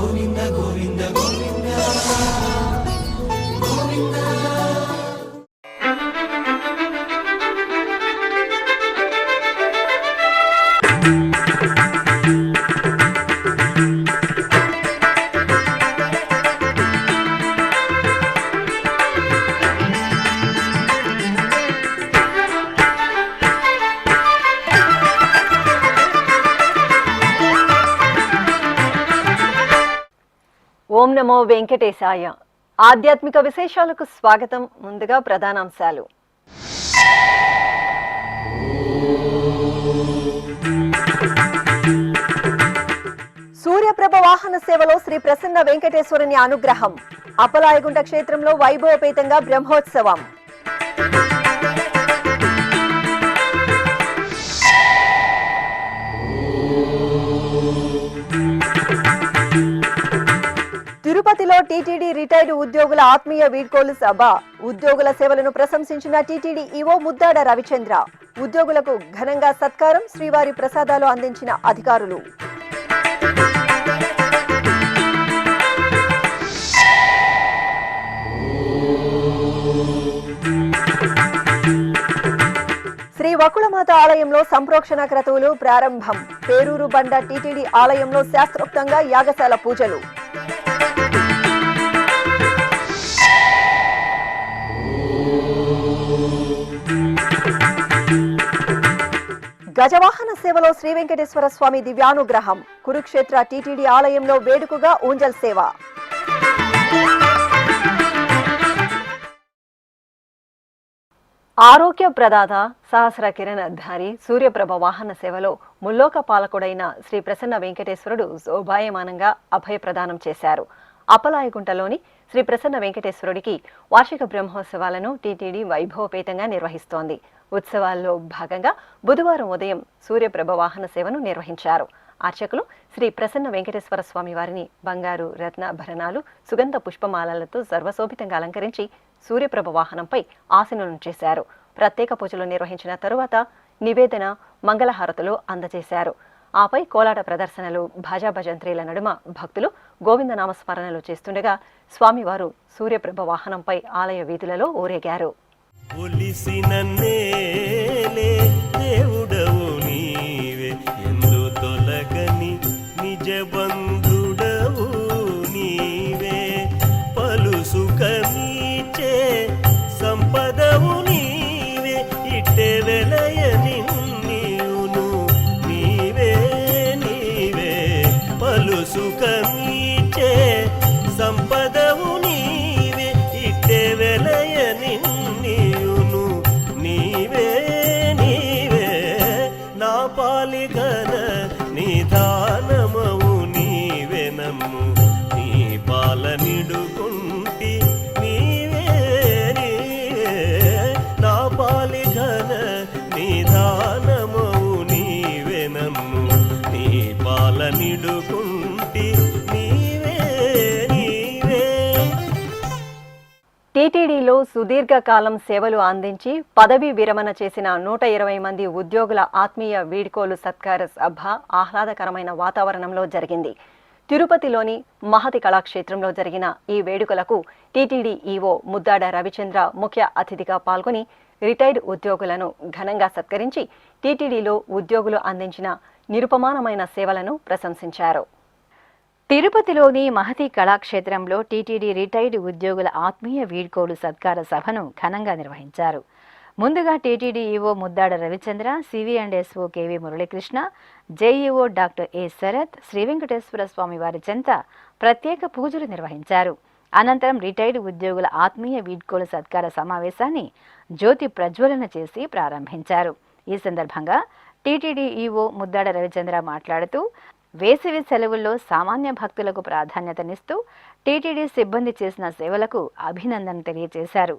గోవింద గోవింద గోవింద గోవింద. ఓం నమో వెంకటేశాయ. ఆధ్యాత్మిక విశేషాలకు స్వాగతం. ముందుగా ప్రధానాంశాలు. సూర్యప్రభ వాహన సేవలో శ్రీ ప్రసన్న వెంకటేశ్వరుని అనుగ్రహం. అప్పలాయగుంట క్షేత్రంలో వైభవపేతంగా బ్రహ్మోత్సవం. తిరుపతిలో టీటీడీ రిటైర్డ్ ఉద్యోగుల ఆత్మీయ వీడ్కోలు సభ. ఉద్యోగుల సేవలను ప్రశంసించిన టీటీడీ ఈవో ముద్దాడ రవిచంద్ర. ఉద్యోగులకు ఘనంగా సత్కారం, శ్రీవారి ప్రసాదాలు అందించిన అధికారులు. శ్రీ వకుళమాత ఆలయంలో సంప్రోక్షణ క్రతువులు ప్రారంభం. పేరూరు బండ టీటీడీ ఆలయంలో శాస్త్రోక్తంగా యాగశాల పూజలు. గజవాహన సేవలో శ్రీ వెంకటేశ్వర స్వామి దివ్యానుగ్రహం. కురుక్షేత్ర టీటీడీ ఆలయంలో వేడుకగా ఊంజల్ సేవ. ఆరోగ్య ప్రదాత సహస్ర కిరణధారి సూర్యప్రభ వాహన సేవలో ముల్లోక పాలకుడైన శ్రీ ప్రసన్న వెంకటేశ్వరుడు శోభాయమానంగా అభయ ప్రదానం చేశారు. అప్పలాయగుంటలోని శ్రీ ప్రసన్న వెంకటేశ్వరుడికి వార్షిక బ్రహ్మోత్సవాలను టీటీడీ వైభవపేతంగా నిర్వహిస్తోంది. ఉత్సవాల్లో భాగంగా బుధవారం ఉదయం సూర్యప్రభ వాహన సేవను నిర్వహించారు. అర్చకులు శ్రీ ప్రసన్న వెంకటేశ్వర స్వామి వారిని బంగారు రత్నాభరణాలు, సుగంధ పుష్పమాలలతో సర్వశోభితంగా అలంకరించి సూర్యప్రభ వాహనంపై ఆసీనులను చేశారు. ప్రత్యేక పూజలు నిర్వహించిన తరువాత నివేదన, మంగళహారతులు అందజేశారు. ఆపై కోలాట ప్రదర్శనలు, భాజా భజంత్రీల నడుమ భక్తులు గోవింద నామస్మరణలు చేస్తుండగా స్వామివారు సూర్యప్రభ వాహనంపై ఆలయ వీధులలో ఊరేగారు. దేవుడవు నీవే, ఎందు తొలగని నిజ బంధుడవు నీవే, పలు సుఖమీచే సంపదవు నీవే, ఇట్టే వెలయ నిన్నియును నీవే నీవే, పలు సుఖమీచే సంపదవు నీవే, ఇట్టే వెలయ నిన్నియును నీవే నీవే, నా పాలిగన నిధానమవు నీవే నమ్ము, నీ పాలనిడుకుంటి నీవే నీవే, నా పాలిగన నిధానమవు నీవే నమ్ము, నీ పాలనిడుకుంటి నీవే నీవే. టీటీడీలో సుదీర్ఘకాలం సేవలు అందించి పదవీ విరమణ చేసిన 120 మంది ఉద్యోగుల ఆత్మీయ వీడ్కోలు సత్కార సభ ఆహ్లాదకరమైన వాతావరణంలో జరిగింది. తిరుపతిలోని మహతి కళాక్షేత్రంలో జరిగిన ఈ వేడుకలకు టీటీడీ ఈవో ముద్దాడ రవిచంద్ర ముఖ్య అతిథిగా పాల్గొని రిటైర్డ్ ఉద్యోగులను ఘనంగా సత్కరించి టీటీడీలో ఉద్యోగులు అందించిన నిరుపమానమైన సేవలను ప్రశంసించారు. తిరుపతిలోని మహతి కళాక్షేత్రంలో టీటీడీ రిటైర్డ్ ఉద్యోగుల ఆత్మీయ వీడ్కోలు సత్కార సభను ఘనంగా నిర్వహించారు. ముందుగా TTD EO Muddada Ravichandra, CVSO KV Muralikrishna, JEO doctor A Sharath, Sri Venkateswara Swamy వారి చెంత ప్రత్యేక పూజలు నిర్వహించారు. అనంతరం రిటైర్డ్ ఉద్యోగుల ఆత్మీయ వీడ్కోలు సత్కార సమావేశాన్ని జ్యోతి ప్రజ్వలన చేసి ప్రారంభించారు. ఈ సందర్భంగా టీటీడీ ఈవో ముద్దాడ రవిచంద్ర మాట్లాడుతూ వేసవి సెలవుల్లో సామాన్య భక్తులకు ప్రాధాన్యతనిస్తూ టీటీడీ సిబ్బంది చేసిన సేవలకు అభినందన తెలియజేశారు.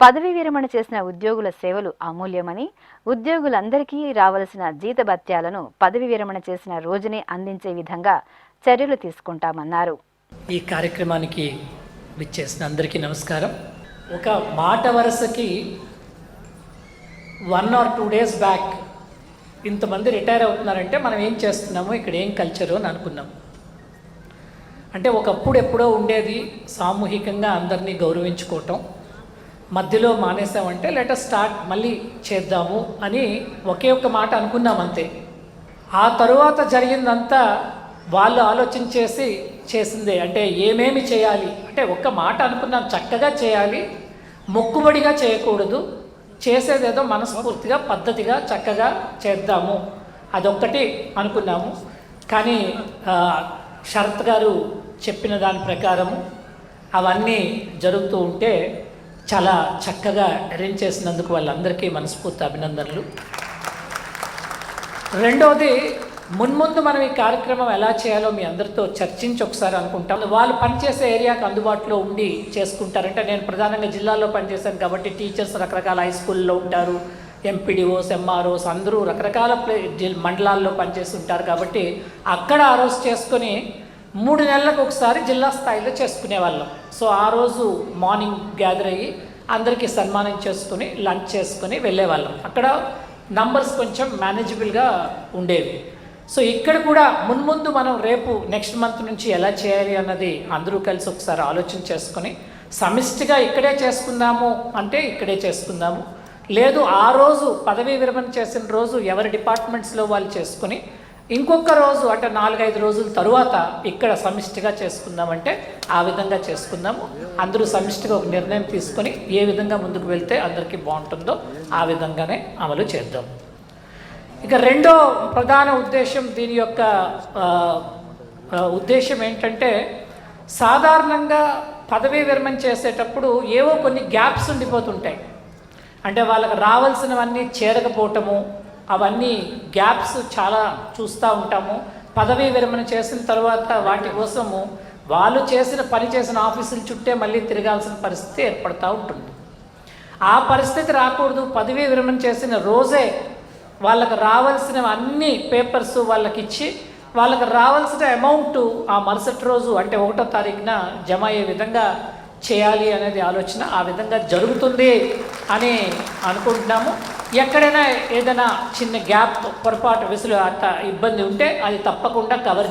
పదవీ విరమణ చేసిన ఉద్యోగుల సేవలు అమూల్యమని, ఉద్యోగులందరికీ రావలసిన జీతభత్యాలను పదవీ విరమణ చేసిన రోజునే అందించే విధంగా చర్యలు తీసుకుంటామన్నారు. ఈ కార్యక్రమానికి విచ్చేసిన అందరికీ నమస్కారం. ఒక మాట వరుసకి 1 or 2 days బ్యాక్ ఇంతమంది రిటైర్ అవుతున్నారంటే మనం ఏం చేస్తున్నామో, ఇక్కడ ఏం కల్చరు అని అనుకున్నాం. అంటే ఒకప్పుడు ఎప్పుడో ఉండేది సామూహికంగా అందరినీ గౌరవించుకోవటం, మధ్యలో మానేసామంటే లెట్ స్టార్ట్ మళ్ళీ చేద్దాము అని ఒకే ఒక్క మాట అనుకున్నాం అంతే. ఆ తరువాత జరిగిందంతా వాళ్ళు ఆలోచన చేసి చేసిందే. అంటే ఏమేమి చేయాలి అంటే ఒక్క మాట అనుకున్నాం, చక్కగా చేయాలి, మొక్కుబడిగా చేయకూడదు, చేసేదేదో మనస్ఫూర్తిగా పద్ధతిగా చక్కగా చేద్దాము, అదొక్కటి అనుకున్నాము. కానీ శరత్ గారు చెప్పిన దాని ప్రకారము అవన్నీ జరుగుతూ ఉంటే చాలా చక్కగా అరేంజ్ చేసినందుకు వాళ్ళందరికీ మనస్ఫూర్తి అభినందనలు. రెండవది, మున్ముందు మనం ఈ కార్యక్రమం ఎలా చేయాలో మీ అందరితో చర్చించి ఒకసారి అనుకుంటాం. వాళ్ళు పనిచేసే ఏరియాకి అందుబాటులో ఉండి చేసుకుంటారంటే, నేను ప్రధానంగా జిల్లాలో పనిచేశాను కాబట్టి టీచర్స్ రకరకాల హై స్కూల్లో ఉంటారు, ఎంపీడీఓస్, ఎంఆర్ఓస్ అందరూ రకరకాల మండలాల్లో పనిచేసి ఉంటారు కాబట్టి అక్కడ ఆ రోజు చేసుకొని 3 నెలలకు ఒకసారి జిల్లా స్థాయిలో చేసుకునే వాళ్ళం. సో ఆ రోజు మార్నింగ్ గ్యాదర్ అయ్యి అందరికీ సన్మానం చేసుకుని లంచ్ చేసుకుని వెళ్ళేవాళ్ళం. అక్కడ నంబర్స్ కొంచెం మేనేజబుల్గా ఉండేవి. సో ఇక్కడ కూడా మున్ముందు మనం రేపు నెక్స్ట్ మంత్ నుంచి ఎలా చేయాలి అన్నది అందరూ కలిసి ఒకసారి ఆలోచన చేసుకొని సమిష్టిగా ఇక్కడే చేసుకుందాము అంటే ఇక్కడే చేసుకుందాము, లేదు ఆ రోజు పదవీ విరమణ చేసిన రోజు ఎవరి డిపార్ట్మెంట్స్లో వాళ్ళు చేసుకుని ఇంకొక రోజు అంటే 4-5 రోజుల తరువాత ఇక్కడ సమిష్టిగా చేసుకుందామంటే ఆ విధంగా చేసుకుందాము. అందరూ సమిష్టిగా ఒక నిర్ణయం తీసుకొని ఏ విధంగా ముందుకు వెళ్తే అందరికీ బాగుంటుందో ఆ విధంగానే అమలు చేద్దాం. ఇక రెండో ప్రధాన ఉద్దేశం, దీని యొక్క ఉద్దేశం ఏంటంటే, సాధారణంగా పదవీ విరమణ చేసేటప్పుడు ఏవో కొన్ని గ్యాప్స్ ఉండిపోతుంటాయి. అంటే వాళ్ళకి రావాల్సినవన్నీ చేరకపోవటము, అవన్నీ గ్యాప్స్ చాలా చూస్తూ ఉంటాము. పదవీ విరమణ చేసిన తర్వాత వాటి కోసము వాళ్ళు పని చేసిన ఆఫీసుల చుట్టే మళ్ళీ తిరగాల్సిన పరిస్థితి ఏర్పడుతూ ఉంటుంది. ఆ పరిస్థితి రాకూడదు. పదవీ విరమణ చేసిన రోజే వాళ్ళకి రావాల్సిన అన్ని పేపర్స్ వాళ్ళకి ఇచ్చి వాళ్ళకి రావాల్సిన అమౌంట్ ఆ మరుసటి రోజు అంటే 1వ తారీఖున జమ అయ్యే విధంగా చేయాలి అనేది ఆలోచన. ఆ విధంగా జరుగుతుంది అని అనుకుంటున్నాము. ఎక్కడైనా ఏదైనా చిన్న గ్యాప్, పొరపాటు, విసులు అట్ట ఇబ్బంది ఉంటే అది తప్పకుండా కవర్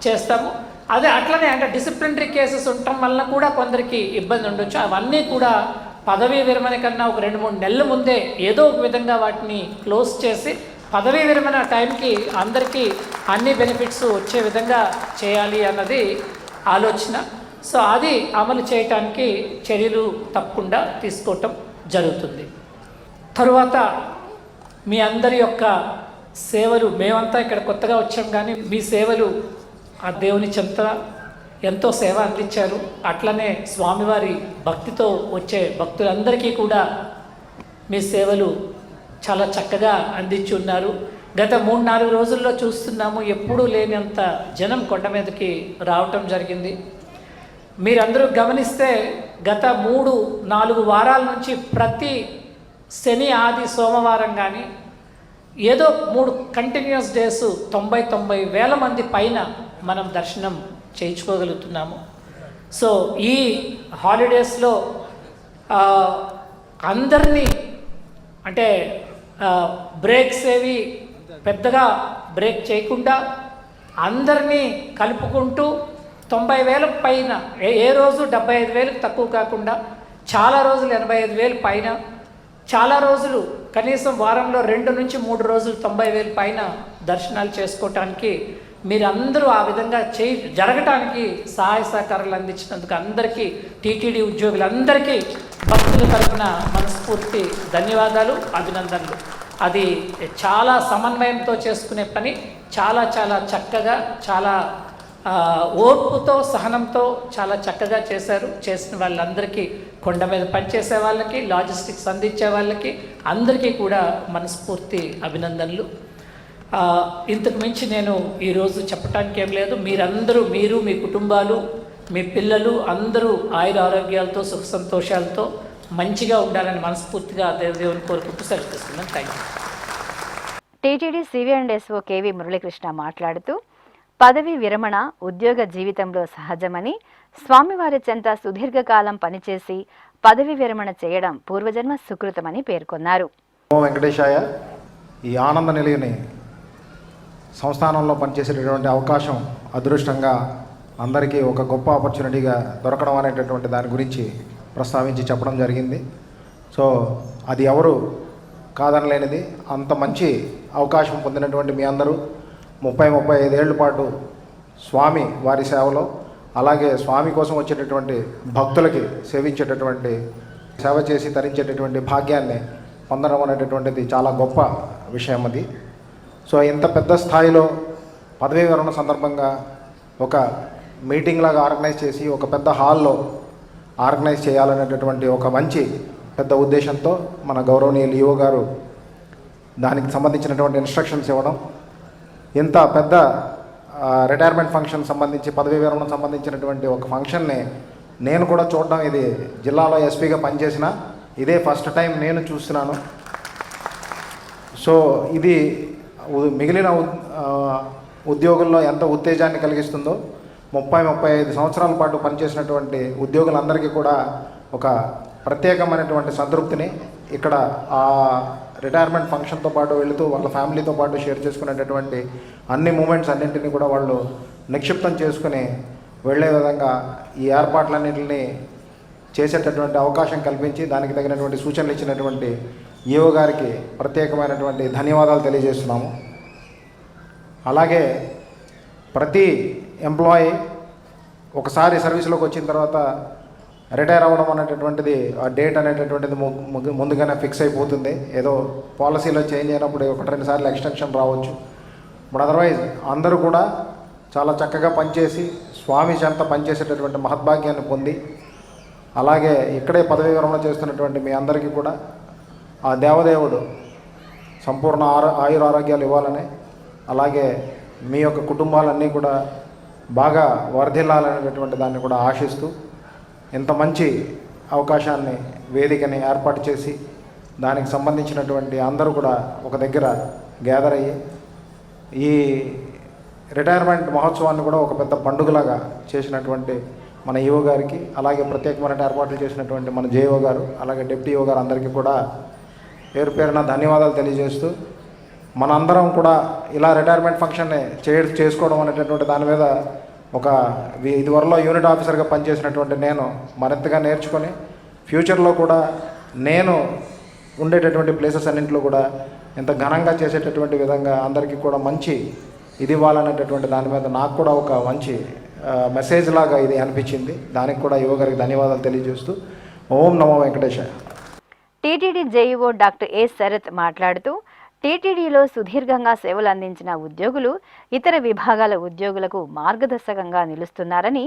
చేస్తాము. అదే అట్లనే అంటే డిసిప్లినరీ కేసెస్ ఉండటం వల్ల కూడా కొందరికి ఇబ్బంది ఉండొచ్చు. అవన్నీ కూడా పదవీ విరమణ కన్నా ఒక 2-3 నెలల ముందే ఏదో ఒక విధంగా వాటిని క్లోజ్ చేసి పదవీ విరమణ టైంకి అందరికీ అన్ని బెనిఫిట్స్ వచ్చే విధంగా చేయాలి అన్నది ఆలోచన. సో అది అమలు చేయటానికి చర్యలు తప్పకుండా తీసుకోవటం జరుగుతుంది. తరువాత మీ అందరి యొక్క సేవలు, మేమంతా ఇక్కడ కొత్తగా వచ్చాం కానీ మీ సేవలు ఆ దేవుని చెంత ఎంతో సేవ అందించారు. అట్లనే స్వామివారి భక్తితో వచ్చే భక్తులందరికీ కూడా మీ సేవలు చాలా చక్కగా అందించి ఉన్నారు. గత 3-4 రోజుల్లో చూస్తున్నాము, ఎప్పుడూ లేనంత జనం కొండ మీదకి రావటం జరిగింది. మీరందరూ గమనిస్తే గత 3-4 వారాల నుంచి ప్రతి శని, ఆది, సోమవారం కానీ ఏదో 3 కంటిన్యూస్ డేస్ 90,000 వేల మంది పైన మనం దర్శనం చేయించుకోగలుగుతున్నాము. సో ఈ హాలిడేస్లో అందరినీ అంటే బ్రేక్స్ ఏవి పెద్దగా బ్రేక్ చేయకుండా అందరినీ కలుపుకుంటూ 90,000 పైన, ఏ రోజు 75,000 తక్కువ కాకుండా, చాలా రోజులు 85,000 పైన, చాలా రోజులు కనీసం వారంలో 2 నుంచి 3 రోజులు 90,000 పైన దర్శనాలు చేసుకోవటానికి మీరందరూ ఆ విధంగా జరగటానికి సహాయ సహకారాలు అందించినందుకు అందరికీ, టీటీడీ ఉద్యోగులందరికీ భక్తుల తరఫున మనస్ఫూర్తి ధన్యవాదాలు, అభినందనలు. అది చాలా సమన్వయంతో చేసుకునే పని. చాలా చాలా చక్కగా, చాలా ఓర్పుతో, సహనంతో చాలా చక్కగా చేశారు. చేసిన వాళ్ళందరికీ, కొండ మీద పనిచేసే వాళ్ళకి, లాజిస్టిక్స్ అందించే వాళ్ళకి అందరికీ కూడా మనస్ఫూర్తి అభినందనలు. ఇంతకు మించి నేను ఈరోజు చెప్పడానికి ఏం లేదు. మీరందరూ, మీరు, మీ కుటుంబాలు, మీ పిల్లలు అందరూ ఆయుర ఆరోగ్యాలతో, సుఖ సంతోషాలతో మంచిగా ఉండాలని మనస్ఫూర్తిగా దేవుని కోరుకుంటూ సెలవుస్తున్నాను. Thank you. TTD CVSO KV Muralikrishna మాట్లాడుతూ, పదవీ విరమణ ఉద్యోగ జీవితంలో సహజమని, స్వామివారి చెంత సుదీర్ఘకాలం పనిచేసి పదవీ విరమణ చేయడం పూర్వజన్మ సుకృతమని పేర్కొన్నారు. ఓం వెంకటేశాయ. ఈ ఆనంద నిలయని సంస్థానంలో పనిచేసేటటువంటి అవకాశం అదృష్టంగా అందరికీ ఒక గొప్ప ఆపర్చునిటీగా దొరకడం అనేటటువంటి దాని గురించి ప్రస్తావించి చెప్పడం జరిగింది. సో అది ఎవరు కాదనలేనిది. అంత మంచి అవకాశం పొందినటువంటి మీ అందరూ 35 ఏళ్ల పాటు స్వామి వారి సేవలో, అలాగే స్వామి కోసం వచ్చేటటువంటి భక్తులకి సేవించేటటువంటి సేవ చేసి తరించేటటువంటి భాగ్యాన్ని పొందడం అనేటటువంటిది చాలా గొప్ప విషయం అది. సో ఇంత పెద్ద స్థాయిలో పదవీ విరమణ సందర్భంగా ఒక మీటింగ్ లాగా ఆర్గనైజ్ చేసి ఒక పెద్ద హాల్లో ఆర్గనైజ్ చేయాలనేటటువంటి ఒక మంచి పెద్ద ఉద్దేశంతో మన గౌరవనీయులు ఈవో గారు దానికి సంబంధించినటువంటి ఇన్స్ట్రక్షన్స్ ఇవ్వడం, ఇంత పెద్ద రిటైర్మెంట్ ఫంక్షన్ సంబంధించి పదవీ విరమణ సంబంధించినటువంటి ఒక ఫంక్షన్ని నేను కూడా చూడడం, ఇది జిల్లాలో ఎస్పీగా పనిచేసిన ఇదే ఫస్ట్ టైం నేను చూస్తున్నాను. సో ఇది మిగిలిన ఉద్యోగుల్లో ఎంత ఉత్తేజాన్ని కలిగిస్తుందో, 35 సంవత్సరాల పాటు పనిచేసినటువంటి ఉద్యోగులందరికీ కూడా ఒక ప్రత్యేకమైనటువంటి సంతృప్తిని ఇక్కడ ఆ రిటైర్మెంట్ ఫంక్షన్తో పాటు వెళుతూ వాళ్ళ ఫ్యామిలీతో పాటు షేర్ చేసుకునేటటువంటి అన్ని మూమెంట్స్ అన్నింటినీ కూడా వాళ్ళు నిక్షిప్తం చేసుకుని వెళ్ళే విధంగా ఈ ఏర్పాట్లన్నింటినీ చేసేటటువంటి అవకాశం కల్పించి దానికి తగినటువంటి సూచనలు ఇచ్చినటువంటి ఈవో గారికి ప్రత్యేకమైనటువంటి ధన్యవాదాలు తెలియజేస్తున్నాము. అలాగే ప్రతి ఎంప్లాయీ ఒకసారి సర్వీస్లోకి వచ్చిన తర్వాత రిటైర్ అవ్వడం అనేటటువంటిది, ఆ డేట్ అనేటటువంటిది ముందుగానే ఫిక్స్ అయిపోతుంది. ఏదో పాలసీలో చేంజ్ అయినప్పుడు 1-2 సార్లు ఎక్స్టెన్షన్ రావచ్చు. బట్ అదర్వైజ్ అందరూ కూడా చాలా చక్కగా పనిచేసి స్వామి చెంత పనిచేసేటటువంటి మహద్భాగ్యాన్ని పొంది, అలాగే ఇక్కడే పదవీ విరమణ చేస్తున్నటువంటి మీ అందరికీ కూడా ఆ దేవదేవుడు సంపూర్ణ ఆయుర ఆరోగ్యాలు ఇవ్వాలని, అలాగే మీ యొక్క కుటుంబాలన్నీ కూడా బాగా వర్ధిల్లాలనేటటువంటి దాన్ని కూడా ఆశిస్తూ ఇంత మంచి అవకాశాన్ని, వేదికని ఏర్పాటు చేసి దానికి సంబంధించినటువంటి అందరూ కూడా ఒక దగ్గర గ్యాదర్ అయ్యి ఈ రిటైర్మెంట్ మహోత్సవాన్ని కూడా ఒక పెద్ద పండుగలాగా చేసినటువంటి మన ఈవో గారికి, అలాగే ప్రత్యేకమైన ఏర్పాట్లు చేసినటువంటి మన జేఓ గారు, అలాగే డిప్యూటీ ఈవో గారు అందరికీ కూడా పేరు పేరున ధన్యవాదాలు తెలియజేస్తూ, మనందరం కూడా ఇలా రిటైర్మెంట్ ఫంక్షన్ని చేసుకోవడం అనేటటువంటి దాని మీద ఒక ఇదివరలో యూనిట్ ఆఫీసర్గా పనిచేసినటువంటి నేను మరింతగా నేర్చుకొని ఫ్యూచర్లో కూడా నేను ఉండేటటువంటి ప్లేసెస్ అన్నింటిలో కూడా ఇంత ఘనంగా చేసేటటువంటి విధంగా అందరికీ కూడా మంచి ఇది ఇవ్వాలనేటటువంటి దాని మీద నాకు కూడా ఒక మంచి మెసేజ్ లాగా ఇది అనిపించింది. దానికి కూడా యువ గారికి ధన్యవాదాలు తెలియజేస్తూ ఓం నమో వెంకటేశాయ. TTD JEO doctor A Sarath మాట్లాడుతూ, టీటీడీలో సుదీర్ఘంగా సేవలు అందించిన ఉద్యోగులు ఇతర విభాగాల ఉద్యోగులకు మార్గదర్శకంగా నిలుస్తున్నారని,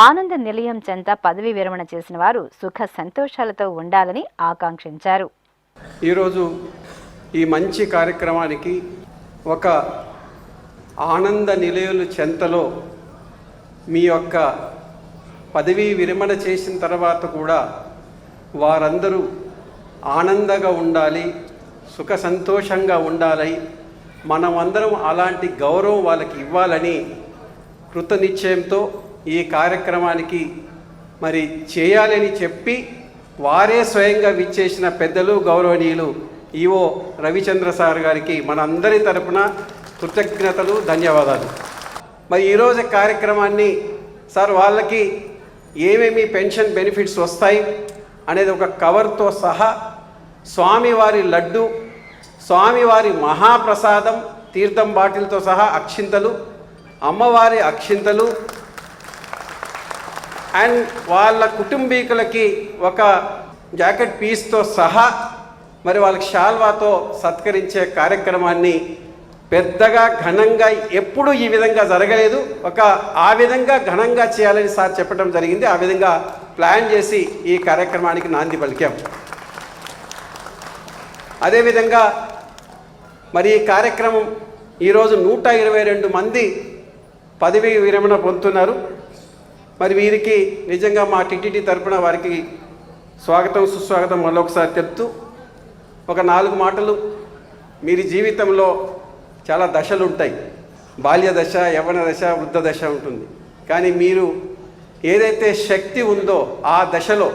ఆనంద నిలయం చెంత పదవీ విరమణ చేసిన వారు సుఖ సంతోషాలతో ఉండాలని ఆకాంక్షించారు. ఈరోజు ఈ మంచి కార్యక్రమానికి ఒక ఆనంద నిలయులు చెంతలో మీ యొక్క పదవీ విరమణ చేసిన తర్వాత కూడా వారందరూ ఆనందంగా ఉండాలి, సుఖ సంతోషంగా ఉండాలి, మనమందరం అలాంటి గౌరవం వాళ్ళకి ఇవ్వాలని కృతనిశ్చయంతో ఈ కార్యక్రమానికి మరి చేయాలని చెప్పి వారే స్వయంగా విచ్చేసిన పెద్దలు గౌరవనీయులు ఈవో రవిచంద్ర సార్ గారికి మనందరి తరపున కృతజ్ఞతలు, ధన్యవాదాలు. మరి ఈరోజు కార్యక్రమాన్ని సార్ వాళ్ళకి ఏమేమి పెన్షన్ బెనిఫిట్స్ వస్తాయి అనేది ఒక కవర్తో సహా, స్వామివారి లడ్డు, స్వామివారి మహాప్రసాదం, తీర్థం బాటిల్తో సహా అక్షింతలు, అమ్మవారి అక్షింతలు అండ్ వాళ్ళ కుటుంబీకులకి ఒక జాకెట్ పీస్తో సహా మరి వాళ్ళకి శాల్వాతో సత్కరించే కార్యక్రమాన్ని పెద్దగా ఘనంగా ఎప్పుడూ ఈ విధంగా జరగలేదు. ఆ విధంగా ఘనంగా చేయాలని సార్ చెప్పడం జరిగింది. ఆ విధంగా ప్లాన్ చేసి ఈ కార్యక్రమానికి నాంది పలికాం. అదేవిధంగా మరి ఈ కార్యక్రమం ఈరోజు 122 మంది పదవీ విరమణ పొందుతున్నారు. మరి వీరికి నిజంగా మా టీటీడీ తరఫున వారికి స్వాగతం సుస్వాగతం మరొకసారి చెప్తూ ఒక 4 మాటలు. మీరు జీవితంలో చాలా దశలు ఉంటాయి, బాల్య దశ, యవ్వన దశ, వృద్ధ దశ ఉంటుంది. కానీ మీరు ఏదైతే శక్తి ఉందో ఆ దశలో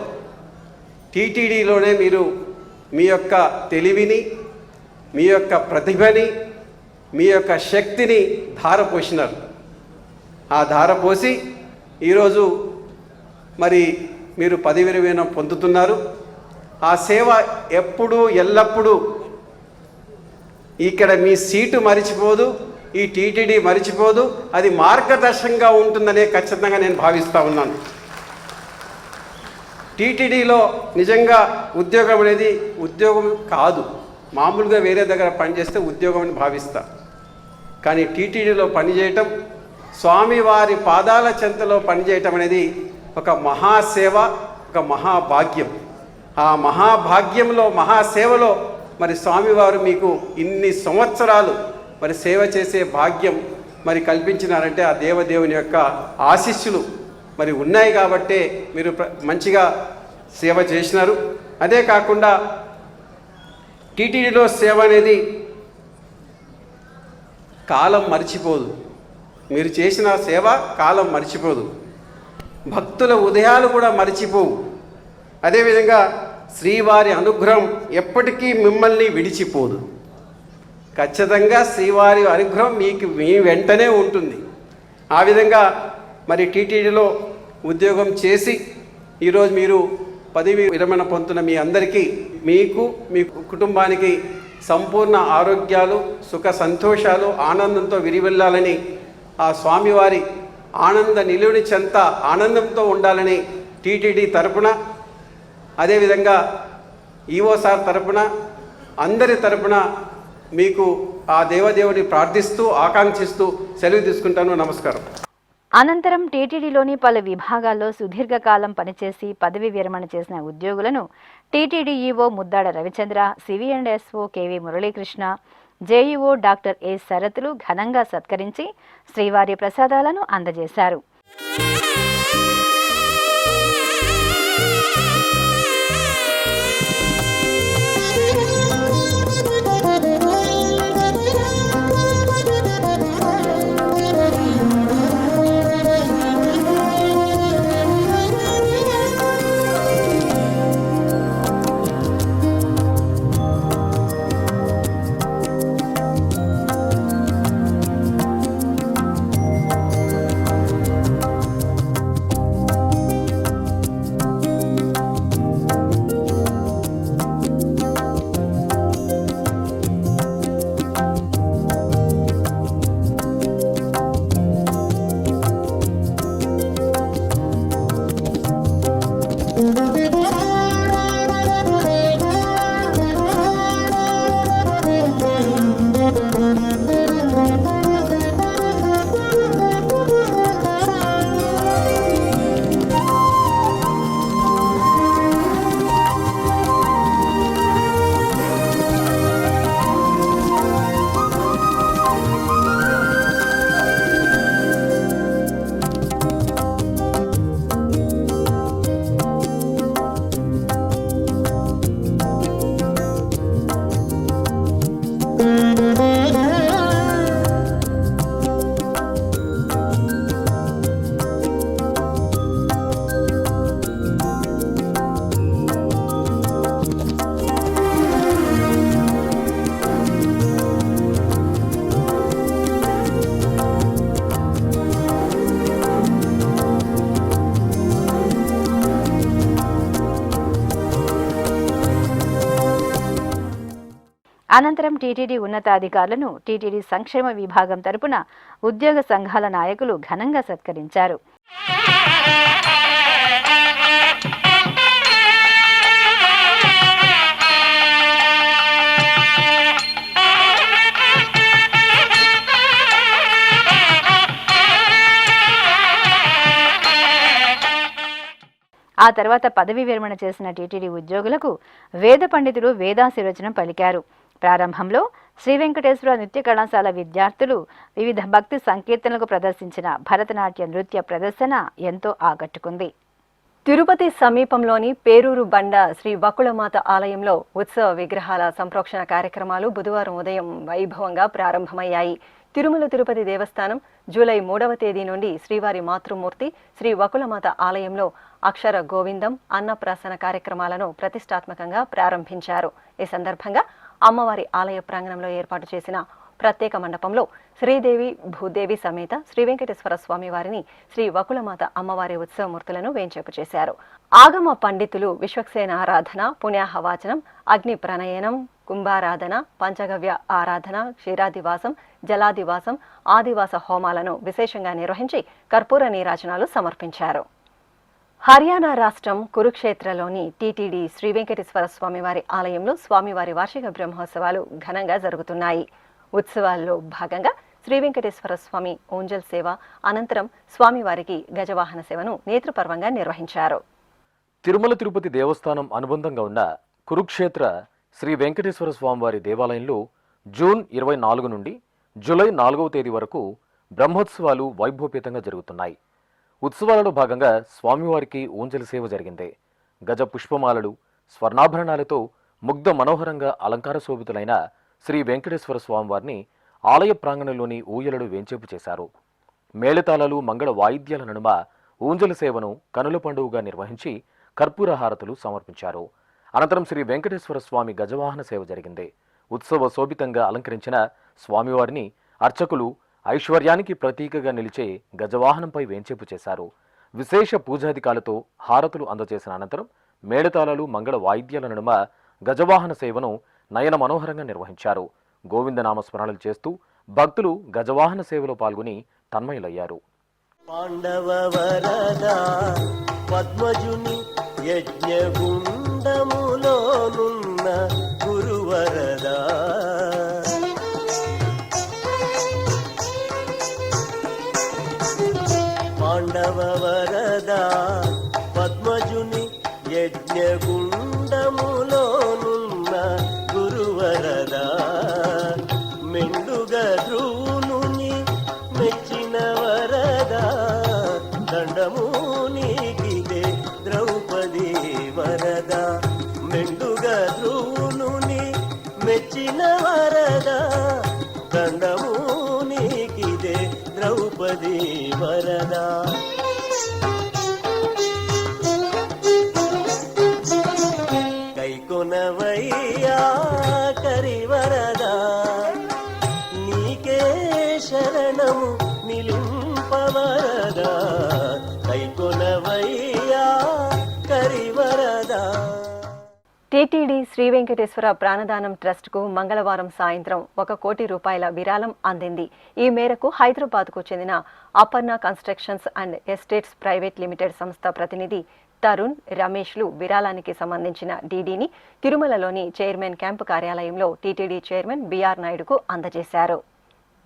టీటీడీలోనే మీరు మీ యొక్క తెలివిని, మీ యొక్క ప్రతిభని, మీ యొక్క శక్తిని ధారపోసినారు. ఆ ధారపోసి ఈరోజు మరి మీరు పదవి విరమణ పొందుతున్నారు. ఆ సేవ ఎప్పుడూ ఎల్లప్పుడూ ఇక్కడ మీ సీటు మరిచిపోదు, ఈ టీటీడీ మరిచిపోదు, అది మార్గదర్శకంగా ఉంటుందనే ఖచ్చితంగా నేను భావిస్తూ ఉన్నాను. టీటీడీలో నిజంగా ఉద్యోగం అనేది ఉద్యోగం కాదు, మామూలుగా వేరే దగ్గర పనిచేస్తే ఉద్యోగం అని భావిస్తా. కానీ టీటీడీలో పనిచేయటం, స్వామివారి పాదాల చెంతలో పనిచేయటం అనేది ఒక మహాసేవ, ఒక మహాభాగ్యం. ఆ మహాభాగ్యంలో, మహాసేవలో మరి స్వామివారు మీకు ఇన్ని సంవత్సరాలు మరి సేవ చేసే భాగ్యం మరి కల్పించినారంటే ఆ దేవదేవుని యొక్క ఆశీస్సులు మరి ఉన్నాయి కాబట్టే మీరు మంచిగా సేవ చేసినారు. అదే కాకుండా టీటీడీలో సేవ అనేది కాలం మర్చిపోదు. మీరు చేసిన సేవ కాలం మర్చిపోదు, భక్తుల ఉదయాలు కూడా మర్చిపోవు. అదేవిధంగా శ్రీవారి అనుగ్రహం ఎప్పటికీ మిమ్మల్ని విడిచిపోదు. ఖచ్చితంగా శ్రీవారి అనుగ్రహం మీ వెంటనే ఉంటుంది. ఆ విధంగా మరి టీటీడీలో ఉద్యోగం చేసి ఈరోజు మీరు పదవి విరమణ పొందుతున్న మీ అందరికీ, మీకు, మీ కుటుంబానికి సంపూర్ణ ఆరోగ్యాలు, సుఖ సంతోషాలు, ఆనందంతో విరివెల్లాలని, ఆ స్వామివారి ఆనంద నిలువుని చెంత ఆనందంతో ఉండాలని టీటీడీ తరపున, అదేవిధంగా ఈఓ సార్ తరపున, అందరి తరపున మీకు ఆ దేవదేవుని ప్రార్థిస్తూ ఆకాంక్షిస్తూ సెలవు తీసుకుంటాను. నమస్కారం. అనంతరం టీటీడీలోని పలు విభాగాల్లో సుదీర్ఘకాలం పనిచేసి పదవి విరమణ చేసిన ఉద్యోగులను TTD EO Muddada Ravichandra, CVSO KV Muralikrishna, JEO doctor A శరత్లు ఘనంగా సత్కరించి శ్రీవారి ప్రసాదాలను అందజేశారు. అనంతరం టీటీడీ ఉన్నతాధికారులను టీటీడీ సంక్షేమ విభాగం తరపున ఉద్యోగ సంఘాల నాయకులు ఘనంగా సత్కరించారు. ఆ తర్వాత పదవి విరమణ చేసిన టీటీడీ ఉద్యోగులకు వేద పండితులు వేదాశీర్వచనం పలికారు. ప్రారంభంలో శ్రీ వెంకటేశ్వర నృత్య కళాశాల విద్యార్థులు వివిధ భక్తి సంకీర్తనలకు ప్రదర్శించిన భరతనాట్య నృత్య ప్రదర్శన ఎంతో ఆకట్టుకుంది. తిరుపతి సమీపంలోని పేరూరు బండ శ్రీ వకుళమాత ఆలయంలో ఉత్సవ విగ్రహాల సంప్రోక్షణ కార్యక్రమాలు బుధవారం ఉదయం వైభవంగా ప్రారంభమయ్యాయి. తిరుమల తిరుపతి దేవస్థానం జూలై 3వ తేదీ నుండి శ్రీవారి మాతృమూర్తి శ్రీ వకుళమాత ఆలయంలో అక్షర గోవిందం అన్నప్రాసన కార్యక్రమాలను ప్రతిష్టాత్మకంగా ప్రారంభించారు. ఈ సందర్భంగా అమ్మవారి ఆలయ ప్రాంగణంలో ఏర్పాటు చేసిన ప్రత్యేక మండపంలో శ్రీదేవి భూదేవి సమేత శ్రీ వెంకటేశ్వర స్వామి వారిని శ్రీ వకులమాత అమ్మవారి ఉత్సవమూర్తులను వేంచేపు చేశారు. ఆగమ పండితులు విశ్వక్సేన ఆరాధన, పుణ్యాహవాచనం, అగ్ని ప్రణయనం, కుంభారాధన, పంచగవ్య ఆరాధన, క్షీరాదివాసం, జలాదివాసం, ఆదివాస హోమాలను విశేషంగా నిర్వహించి కర్పూర నీరాజనాలు సమర్పించారు. హర్యానా రాష్ట్రం కురుక్షేత్రలోని టీటీడీ శ్రీ వెంకటేశ్వర స్వామివారి ఆలయంలో స్వామివారి వార్షిక బ్రహ్మోత్సవాలు ఘనంగా జరుగుతున్నాయి. ఉత్సవాల్లో భాగంగా శ్రీ వెంకటేశ్వర స్వామి ఓంజల్ సేవ అనంతరం స్వామివారికి గజవాహన సేవను నేత్రపర్వంగా నిర్వహించారు. తిరుమల తిరుపతి దేవస్థానం అనుబంధంగా ఉన్న కురుక్షేత్ర శ్రీ వెంకటేశ్వర స్వామివారి దేవాలయంలో జూన్ 24 నుండి జూలై 4వ తేదీ వరకు బ్రహ్మోత్సవాలు వైభవపేతంగా జరుగుతున్నాయి. ఉత్సవాలలో భాగంగా స్వామివారికి ఊంజలి సేవ జరిగింది. గజ పుష్పమాలలు, స్వర్ణాభరణాలతో ముగ్ధ మనోహరంగా అలంకార శోభితులైన శ్రీ వెంకటేశ్వర స్వామివారిని ఆలయ ప్రాంగణంలోని ఊయలడు వేంచేపు చేశారు. మేళతాళాలు, మంగళ వాయిద్యాల నడుమ ఊంజలి సేవను కనుల పండుగగా నిర్వహించి కర్పూర హారతులు సమర్పించారు. అనంతరం శ్రీ వెంకటేశ్వర స్వామి గజవాహన సేవ జరిగింది. ఉత్సవ శోభితంగా అలంకరించిన స్వామివారిని అర్చకులు ఐశ్వర్యానికి ప్రతీకగా నిలిచే గజవాహనంపై వేంచేపు చేశారు. విశేష పూజాధికాలతో హారతులు అందజేసిన అనంతరం మేళతాళాలు, మంగళ వాయిద్యాల నడుమ గజవాహన సేవను నయన మనోహరంగా నిర్వహించారు. గోవిందనామ స్మరణలు చేస్తూ భక్తులు గజవాహన సేవలో పాల్గొని తన్మయులయ్యారు. పాండవ వరదా పద్మజుని యజ్ఞగుండములోనున్న గురువరదా పాండవ వరదా పద్మజుని యజ్ఞగుండములోనున్న గురువరదా మెండుగ ధ్రువునుని మెచ్చిన వరదా దండము నీకిదే ద్రౌపది వరదా మెండుగ ధ్రువునుని మెచ్చిన వరదా దండము నీకిదే ద్రౌపది వరదా కైకొనవయ్యా కరివరదా నీకే శరణము నిలింపవరదా కైకొనవయ్యా కరివరదా. టీటీడీ శ్రీ వెంకటేశ్వర ప్రాణదానం ట్రస్ట్కు మంగళవారం సాయంత్రం 1 కోటి రూపాయల విరాళం అందింది. ఈ మేరకు హైదరాబాద్కు చెందిన Aparna constructions and estates private limited సంస్థ ప్రతినిధి తరుణ్, రమేష్లు విరాళానికి సంబంధించిన డీడీని తిరుమలలోని చైర్మన్ క్యాంపు కార్యాలయంలో టీటీడీ చైర్మన్ బీఆర్ నాయుడుకు అందజేశారు.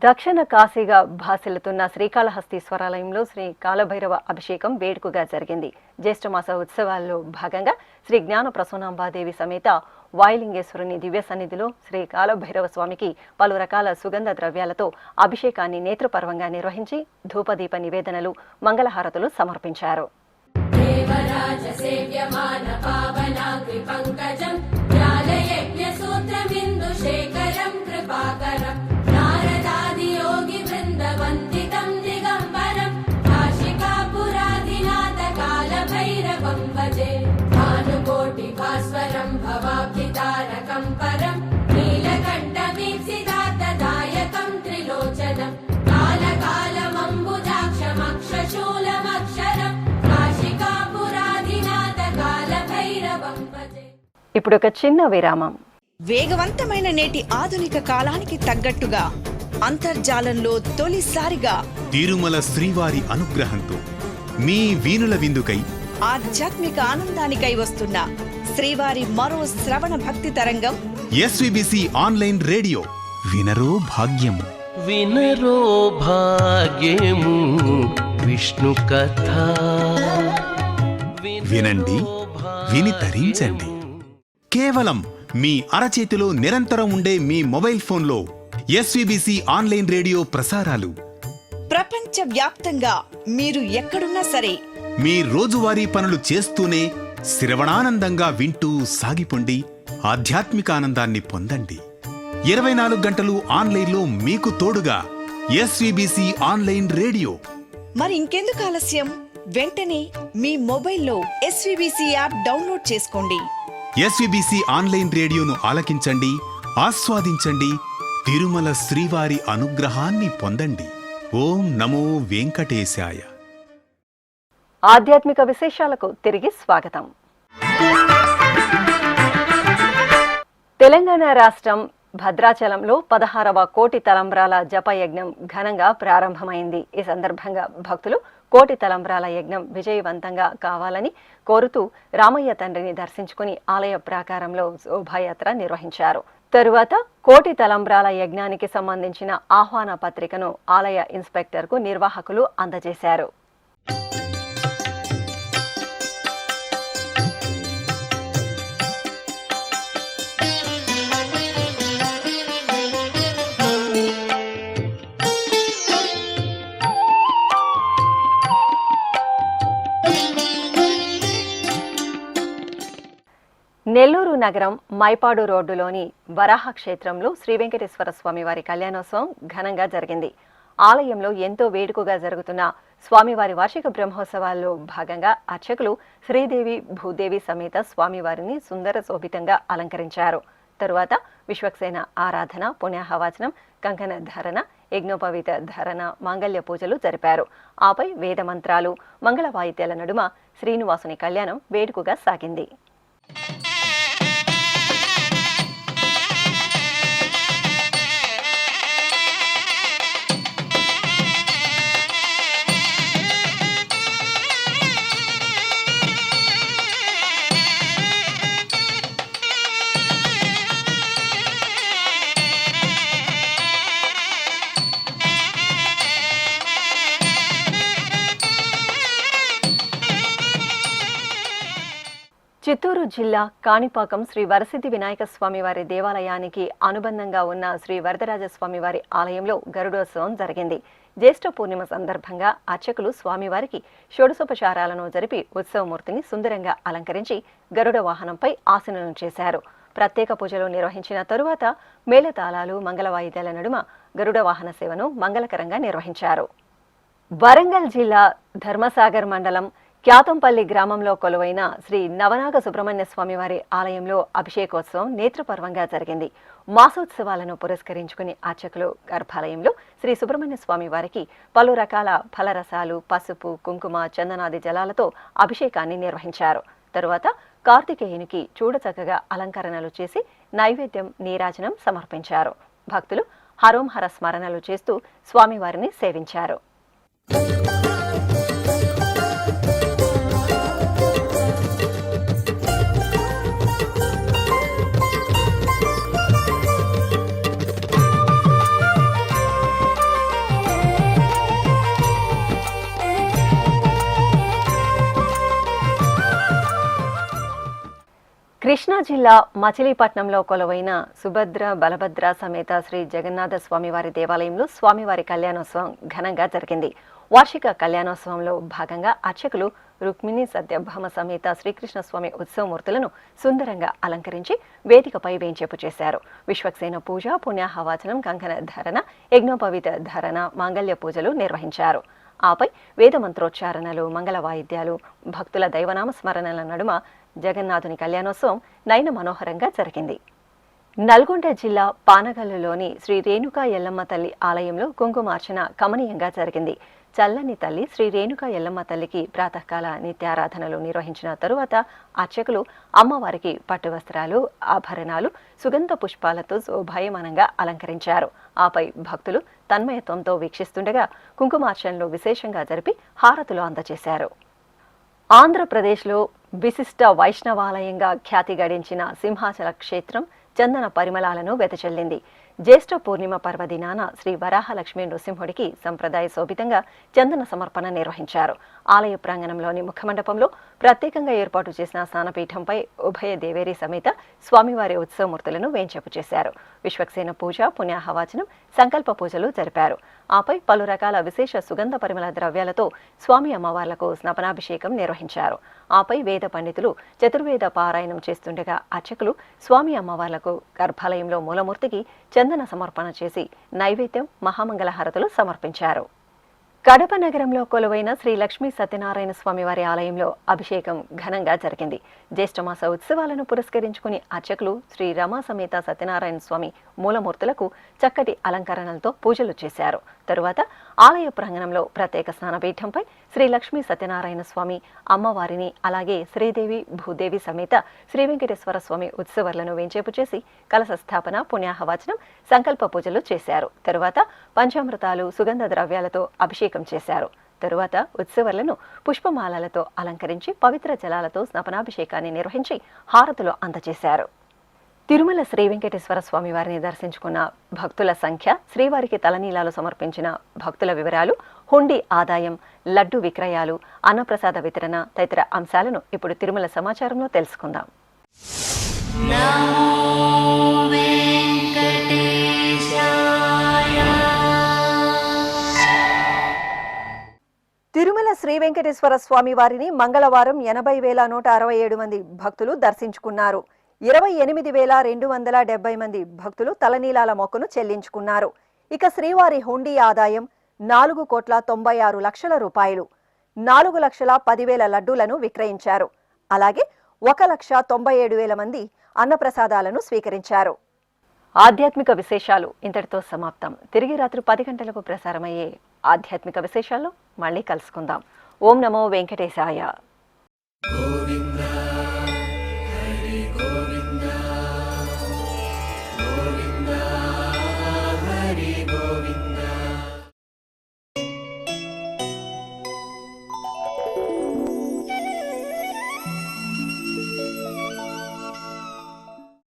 దక్షిణ కాశీగా భాసిల్లుతున్న శ్రీకాళహస్తీశ్వరాలయంలో శ్రీ కాలభైరవ అభిషేకం వేడుకగా జరిగింది. జ్యేష్ఠమాస ఉత్సవాల్లో భాగంగా శ్రీ జ్ఞాన ప్రసూనాంబాదేవి సమేత వాయులింగేశ్వరుని దివ్య సన్నిధిలో శ్రీ కాలభైరవ స్వామికి పలు రకాల సుగంధ ద్రవ్యాలతో అభిషేకాన్ని నేత్రపర్వంగా నిర్వహించి ధూపదీప నివేదనలు, మంగళహారతులు సమర్పించారు. ఇప్పుడు ఒక చిన్న విరామం. వేగవంతమైన నేటి ఆధునిక కాలానికి తగ్గట్టుగా అంతర్జాలంలో తొలిసారిగా తిరుమల శ్రీవారి అనుగ్రహంతో మీ వీణుల విందుకై ఆధ్యాత్మిక ఆనందానికై వస్తున్న శ్రీవారి మరో శ్రవణ భక్తి తరంగం ఎస్వీబీసీ ఆన్లైన్ రేడియో. వినరో భాగ్యము, వినరో భాగ్యము విష్ణు కథ. వినండి, విని తరించండి. కేవలం మీ అరచేతిలో నిరంతరం ఉండే మీ మొబైల్ ఫోన్లో ఎస్వీబీసీ ఆన్లైన్ రేడియో ప్రసారాలు ప్రపంచ వ్యాప్తంగా మీరు ఎక్కడున్నా సరే మీ రోజువారీ పనులు చేస్తూనే శ్రవణానందంగా వింటూ సాగిపోండి. ఆధ్యాత్మిక ఆనందాన్ని పొందండి. 24 గంటలు ఆన్లైన్లో మీకు తోడుగా ఎస్వీబీసీ ఆన్లైన్ రేడియో. మరి ఇంకెందుకు ఆలస్యం? వెంటనే మీ మొబైల్లో ఎస్వీబీసీ యాప్ డౌన్లోడ్ చేసుకోండి. ఎస్వీబీసీ ఆన్లైన్ రేడియోను ఆలకించండి, ఆస్వాదించండి, తిరుమల శ్రీవారి అనుగ్రహాన్ని పొందండి. ఓం నమో వెంకటేశాయ. ఆధ్యాత్మిక విశేషాలకు తిరిగి స్వాగతం. తెలంగాణ రాష్ట్రం భద్రాచలంలో 16వ కోటి తలంబ్రాల జప యజ్ఞం ఘనంగా ప్రారంభమైంది. ఈ సందర్భంగా భక్తులు కోటి తలంబ్రాల యజ్ఞం విజయవంతంగా కావాలని కోరుతూ రామయ్య తండ్రిని దర్శించుకుని ఆలయ ప్రాకారంలో శోభాయాత్ర నిర్వహించారు. తరువాత కోటి తలంబ్రాల యజ్ఞానికి సంబంధించిన ఆహ్వాన పత్రికను ఆలయ ఇన్స్పెక్టర్కు నిర్వాహకులు అందజేశారు. నెల్లూరు నగరం మైపాడు రోడ్డులోని వరాహ క్షేత్రంలో శ్రీ వెంకటేశ్వర స్వామివారి కళ్యాణోత్సవం ఘనంగా జరిగింది. ఆలయంలో ఎంతో వేడుకగా జరుగుతున్న స్వామివారి వార్షిక బ్రహ్మోత్సవాల్లో భాగంగా అర్చకులు శ్రీదేవి భూదేవి సమేత స్వామివారిని సుందర శోభితంగా అలంకరించారు. తరువాత విశ్వక్సేన ఆరాధన, పుణ్యాహవాచనం, కంకణ ధారణ, యజ్ఞోపవీత ధారణ, మాంగళ్య పూజలు జరిపారు. ఆపై వేద మంత్రాలు, మంగళ వాయిద్యాల నడుమ శ్రీనివాసుని కళ్యాణం వేడుకగా సాగింది. చిత్తూరు జిల్లా కాణిపాకం శ్రీ వరసిద్ధి వినాయక స్వామివారి దేవాలయానికి అనుబంధంగా ఉన్న శ్రీ వరదరాజస్వామివారి ఆలయంలో గరుడోత్సవం జరిగింది. జ్యేష్ఠ పూర్ణిమ సందర్భంగా అర్చకులు స్వామివారికి షోడశోపచారాలను జరిపి ఉత్సవమూర్తిని సుందరంగా అలంకరించి గరుడ వాహనంపై ఆసనం చేశారు. ప్రత్యేక పూజలు నిర్వహించిన తరువాత మేళతాళాలు, మంగళ వాయిద్యాల నడుమ గరుడ వాహన సేవను మంగళకరంగా నిర్వహించారు. వరంగల్ జిల్లా ధర్మసాగర్ మండలం క్యాతంపల్లి గ్రామంలో కొలువైన శ్రీ నవనాగ సుబ్రహ్మణ్య స్వామివారి ఆలయంలో అభిషేకోత్సవం నేత్రపర్వంగా జరిగింది. మాసోత్సవాలను పురస్కరించుకుని అర్చకులు గర్భాలయంలో శ్రీ సుబ్రహ్మణ్య స్వామి వారికి పలు రకాల ఫలరసాలు, పసుపు, కుంకుమ, చందనాది జలాలతో అభిషేకాన్ని నిర్వహించారు. తరువాత కార్తికేయునికి చూడచక్కగా అలంకరణలు చేసి నైవేద్యం, నీరాజనం సమర్పించారు. భక్తులు హరోంహర స్మరణలు చేస్తూ స్వామివారిని సేవించారు. కృష్ణా జిల్లా మచిలీపట్నంలో కొలువైన సుభద్ర బలభద్ర సమేత శ్రీ జగన్నాథ స్వామివారి దేవాలయంలో స్వామివారి కళ్యాణోత్సవం ఘనంగా జరిగింది. వార్షిక కళ్యాణోత్సవంలో భాగంగా అర్చకులు రుక్మిణి సత్యభామ సమేత శ్రీకృష్ణ స్వామి ఉత్సవమూర్తులను సుందరంగా అలంకరించి వేదికపై వేంచేపు చేశారు. విశ్వక్సేన పూజ, పుణ్యాహవాచనం, కంకణ ధారణ, యజ్ఞోపవీత ధారణ, మాంగళ్య పూజలు నిర్వహించారు. ఆపై వేద మంత్రోచ్చారణలు, మంగళ వాయిద్యాలు, భక్తుల దైవనామ స్మరణల నడుమ జగన్నాథుని కళ్యాణోత్సవం నయన మనోహరంగా జరిగింది. నల్గొండ జిల్లా పానగల్లులోని శ్రీ రేణుకా ఎల్లమ్మ తల్లి ఆలయంలో కుంకుమార్చన కమనీయంగా జరిగింది. చల్లని తల్లి శ్రీ రేణుకా ఎల్లమ్మ తల్లికి ప్రాతకాల నిత్యారాధనలు నిర్వహించిన తరువాత అర్చకులు అమ్మవారికి పట్టు వస్త్రాలు, ఆభరణాలు, సుగంధ పుష్పాలతో శోభాయమానంగా అలంకరించారు. ఆపై భక్తులు తన్మయత్వంతో వీక్షిస్తుండగా కుంకుమార్చనలు విశేషంగా జరిపి హారతులు అందజేశారు. ఆంధ్రప్రదేశ్లో విశిష్ట వైష్ణవాలయంగా ఖ్యాతి గడించిన సింహాచల క్షేత్రం చందన పరిమళాలను వెదజల్లింది. జ్యేష్ఠ పూర్ణిమ పర్వదినాన శ్రీ వరాహలక్ష్మీ నృసింహుడికి సంప్రదాయ శోభితంగా చందన సమర్పణ నిర్వహించారు. ఆలయ ప్రాంగణంలోని ముఖమండపంలో ప్రత్యేకంగా ఏర్పాటు చేసిన స్నానపీఠంపై ఉభయ దేవేరి సమేత స్వామివారి ఉత్సవమూర్తులను వేంచేపు చేశారు. విశ్వక్సేన పూజ, పుణ్యాహవాచనం, సంకల్ప పూజలు జరిపారు. ఆపై పలు రకాల విశేష సుగంధ పరిమళ ద్రవ్యాలతో స్వామి అమ్మవార్లకు స్నపనాభిషేకం నిర్వహించారు. ఆపై వేద పండితులు చతుర్వేద పారాయణం చేస్తుండగా అర్చకులు స్వామి అమ్మవార్లకు గర్భాలయంలో మూలమూర్తికి చందన సమర్పణ చేసి నైవేద్యం, మహామంగళ హారతులు సమర్పించారు. కడప నగరంలో కొలువైన శ్రీ లక్ష్మీ సత్యనారాయణ స్వామి వారి ఆలయంలో అభిషేకం ఘనంగా జరిగింది. జ్యేష్ఠమాస ఉత్సవాలను పురస్కరించుకుని అర్చకులు శ్రీ రమా సమేత సత్యనారాయణ స్వామి మూలమూర్తులకు చక్కటి అలంకరణలతో పూజలు చేశారు. తరువాత ఆలయ ప్రాంగణంలో ప్రత్యేక స్నానపీఠంపై శ్రీ లక్ష్మీ సత్యనారాయణ స్వామి అమ్మవారిని అలాగే శ్రీదేవి భూదేవి సమేత శ్రీ వెంకటేశ్వర స్వామి ఉత్సవాలను వేంచేపు చేసి కలశ స్థాపన, పుణ్యాహవచనం, సంకల్ప పూజలు చేశారు. తరువాత పంచామృతాలు, సుగంధ ద్రవ్యాలతో అభిషేకం చేశారు. తరువాత ఉత్సవాలను పుష్పమాలలతో అలంకరించి పవిత్ర జలాలతో స్నాపనాభిషేకాన్ని నిర్వహించి హారతులు అందజేశారు. తిరుమల శ్రీ వెంకటేశ్వర స్వామి వారిని దర్శించుకున్న భక్తుల సంఖ్య, శ్రీవారికి తలనీలాలు సమర్పించిన భక్తుల వివరాలు, హుండీ ఆదాయం, లడ్డు విక్రయాలు, అన్నప్రసాద వితరణ తదితర అంశాలను ఇప్పుడు తిరుమల సమాచారంలో తెలుసుకుందాం. తిరుమల శ్రీ వెంకటేశ్వర స్వామి వారిని మంగళవారం 80,167 మంది భక్తులు దర్శించుకున్నారు. 28,270 మంది భక్తులు తలనీలాల మొక్కును చెల్లించుకున్నారు. ఇక శ్రీవారి హుండీ ఆదాయం 4,96,00,000 రూపాయలు. 4,10,000 లడ్డూలను విక్రయించారు. అలాగే 1,97,000 మంది అన్నప్రసాదాలను స్వీకరించారు. ఆధ్యాత్మిక విశేషాలు ఇంతటితో సమాప్తం. తిరిగి రాత్రి 10 గంటలకు ప్రసారమయ్యే ఆధ్యాత్మిక విశేషాల్లో మళ్ళీ కలుసుకుందాం. ఓం నమో వెంకటేశాయ.